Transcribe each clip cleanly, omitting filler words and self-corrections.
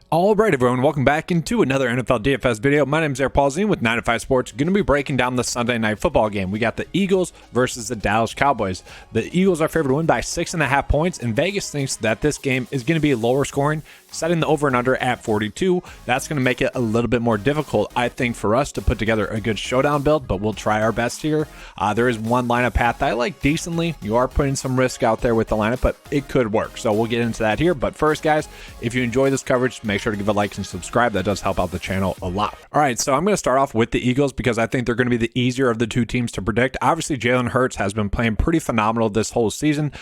All right, everyone, welcome back into another NFL DFS video. My name is Eric Paulzine with 9 to 5 Sports. Going to be breaking down the Sunday night football game. We got the Eagles versus the Dallas Cowboys. The Eagles are favored to win by 6.5 points, and Vegas thinks that this game is going to be lower scoring, setting the over and under at 42. That's going to make it a little bit more difficult, I think, for us to put together a good showdown build, but we'll try our best here. There is one lineup path that I like decently. You are putting some risk out there with the lineup, but it could work. So we'll get into that here. But first, guys, if you enjoy this coverage, make sure to give a like and subscribe. That does help out the channel a lot. All right, so I'm going to start off with the Eagles because I think they're going to be the easier of the two teams to predict. Obviously, Jalen Hurts has been playing pretty phenomenal this whole season.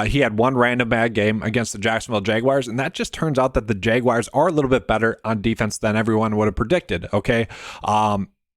He had one random bad game against the Jacksonville Jaguars, and that just turns out that the Jaguars are a little bit better on defense than everyone would have predicted, okay?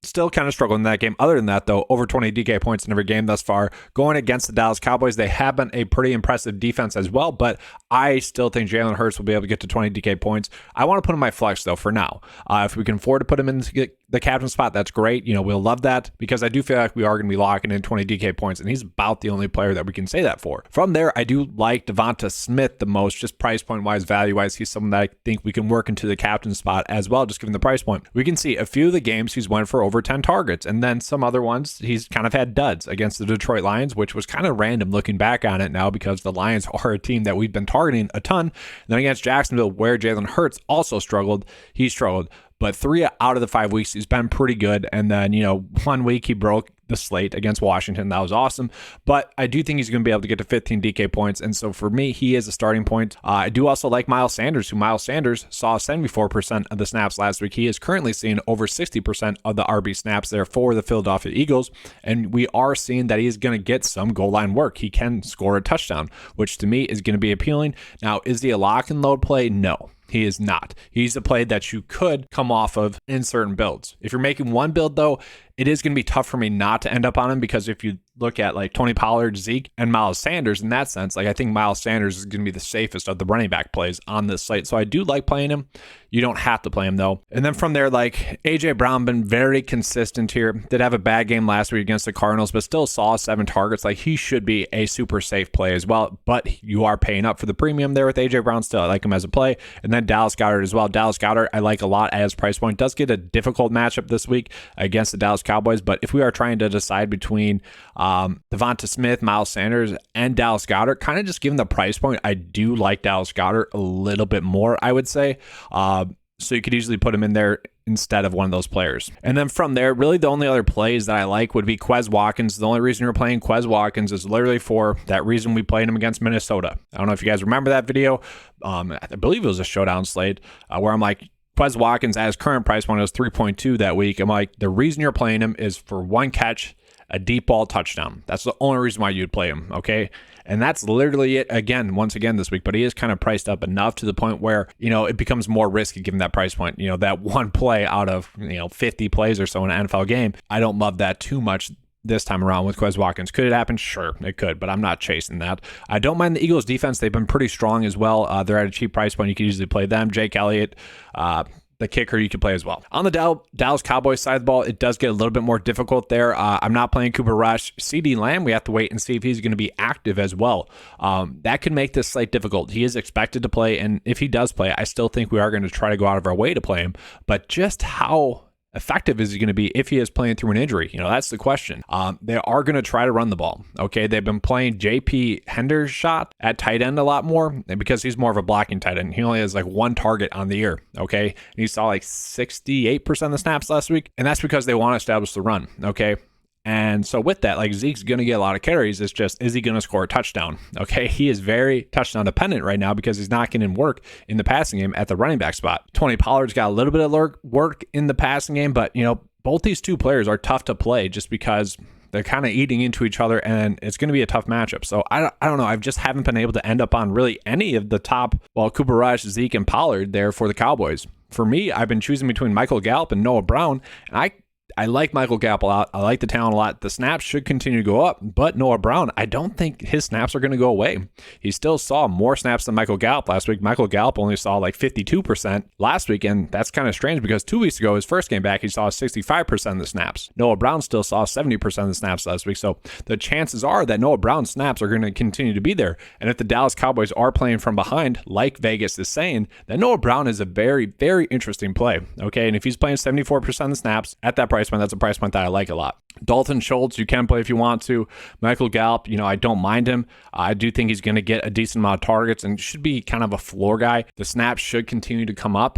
Still kind of struggling in that game. Other than that, though, over 20 DK points in every game thus far. Going against the Dallas Cowboys, they have been a pretty impressive defense as well, but I still think Jalen Hurts will be able to get to 20 DK points. I want to put him in my flex, though, for now. If we can afford to put him in the captain spot, that's great. You know, we'll love that because I do feel like we are going to be locking in 20 DK points, and he's about the only player that we can say that for. From there, I do like Devonta Smith the most, just price point-wise, value-wise. He's someone that I think we can work into the captain spot as well, just given the price point. We can see a few of the games he's went for over 10 targets, and then some other ones he's kind of had duds against the Detroit Lions, which was kind of random looking back on it now because the Lions are a team that we've been targeting a ton. And then against Jacksonville, where Jalen Hurts also struggled, he struggled. But 3 out of the 5 weeks, he's been pretty good. And then, 1 week he broke the slate against Washington. That was awesome. But I do think he's going to be able to get to 15 DK points. And so for me, he is a starting point. I do also like Miles Sanders, who Miles Sanders saw 74% of the snaps last week. He is currently seeing over 60% of the RB snaps there for the Philadelphia Eagles. And we are seeing that he's going to get some goal line work. He can score a touchdown, which to me is going to be appealing. Now, is he a lock and load play? No. He is not. He's a play that you could come off of in certain builds. If you're making one build, though, it is going to be tough for me not to end up on him because if you look at like Tony Pollard, Zeke, and Miles Sanders in that sense, like I think Miles Sanders is going to be the safest of the running back plays on this slate. So I do like playing him. You don't have to play him though. And then from there, like AJ Brown been very consistent here. Did have a bad game last week against the Cardinals, but still saw 7 targets. Like he should be a super safe play as well. But you are paying up for the premium there with AJ Brown still. I like him as a play. And then Dallas Goedert as well. Dallas Goedert I like a lot as price point. Does get a difficult matchup this week against the Dallas Cowboys. But if we are trying to decide between Devonta Smith, Miles Sanders, and Dallas Goedert, kind of just given the price point, I do like Dallas Goedert a little bit more, I would say. So you could easily put him in there instead of one of those players. And then from there, really the only other plays that I like would be Quez Watkins. The only reason you're playing Quez Watkins is literally for that reason we played him against Minnesota. I don't know if you guys remember that video. I believe it was a showdown slate where I'm like, Quez Watkins at his current price point was 3.2 that week. I'm like, the reason you're playing him is for one catch, a deep ball touchdown. That's the only reason why you'd play him, okay? And that's literally it once again this week. But he is kind of priced up enough to the point where, it becomes more risky given that price point. That one play out of, 50 plays or so in an NFL game. I don't love that too much this time around with Quez Watkins. Could it happen? Sure, it could, but I'm not chasing that. I don't mind the Eagles defense. They've been pretty strong as well. They're at a cheap price point. You could easily play them. Jake Elliott, the kicker, you could play as well. On the Dallas Cowboys side of the ball, it does get a little bit more difficult there. I'm not playing Cooper Rush. CD Lamb, we have to wait and see if he's going to be active as well. That could make this slate difficult. He is expected to play, and if he does play, I still think we are going to try to go out of our way to play him. But just how effective is he going to be if he is playing through an injury? That's the question. They are going to try to run the ball. Okay, they've been playing JP Hendershot at tight end a lot more because he's more of a blocking tight end. He only has like 1 target on the year. Okay, and he saw like 68% of the snaps last week, and that's because they want to establish the run. Okay. And so with that, like Zeke's going to get a lot of carries. It's just, is he going to score a touchdown? Okay, he is very touchdown dependent right now because he's not getting work in the passing game at the running back spot. Tony Pollard's got a little bit of work in the passing game, but both these two players are tough to play just because they're kind of eating into each other, and it's going to be a tough matchup. So I don't know. I just haven't been able to end up on really any of the top, Cooper Rush, Zeke, and Pollard there for the Cowboys. For me, I've been choosing between Michael Gallup and Noah Brown, and I I like Michael Gallup a lot. I like the talent a lot. The snaps should continue to go up, but Noah Brown, I don't think his snaps are going to go away. He still saw more snaps than Michael Gallup last week. Michael Gallup only saw like 52% last week, and that's kind of strange because 2 weeks ago, his first game back, he saw 65% of the snaps. Noah Brown still saw 70% of the snaps last week, so the chances are that Noah Brown's snaps are going to continue to be there. And if the Dallas Cowboys are playing from behind, like Vegas is saying, then Noah Brown is a very, very interesting play. Okay, and if he's playing 74% of the snaps at that price point, that's a price point that I like a lot. Dalton Schultz, you can play if you want to. Michael Gallup, I don't mind him. I do think he's going to get a decent amount of targets and should be kind of a floor guy. The snaps should continue to come up.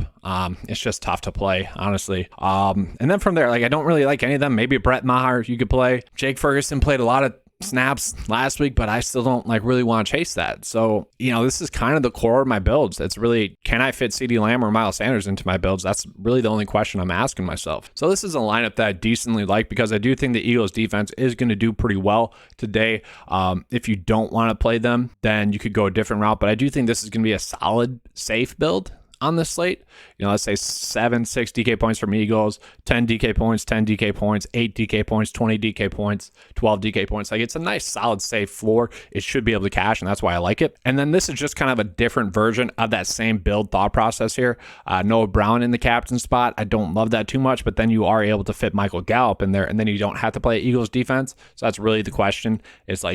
It's just tough to play, honestly. And then from there, I don't really like any of them. Maybe Brett Maher you could play. Jake Ferguson played a lot of snaps last week, but I still don't really want to chase that. So, this is kind of the core of my builds. It's really, can I fit CeeDee Lamb or Miles Sanders into my builds? That's really the only question I'm asking myself. So this is a lineup that I decently like because I do think the Eagles defense is going to do pretty well today. If you don't want to play them, then you could go a different route, but I do think this is going to be a solid, safe build on this slate. Let's say 6 DK points from Eagles, 10 DK points, 10 DK points, 8 DK points, 20 DK points, 12 DK points. It's a nice, solid, safe floor. It should be able to cash, and that's why I like it. And then this is just kind of a different version of that same build thought process here. Noah Brown in the captain spot. I don't love that too much, but then you are able to fit Michael Gallup in there, and then you don't have to play Eagles defense. So that's really the question. It's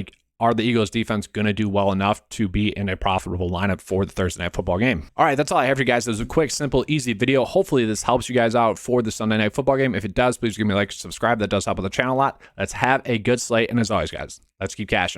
are the Eagles defense going to do well enough to be in a profitable lineup for the Thursday Night Football game? All right, that's all I have for you guys. It was a quick, simple, easy video. Hopefully this helps you guys out for the Sunday Night Football game. If it does, please give me a like, subscribe. That does help with the channel a lot. Let's have a good slate. And as always, guys, let's keep cashing.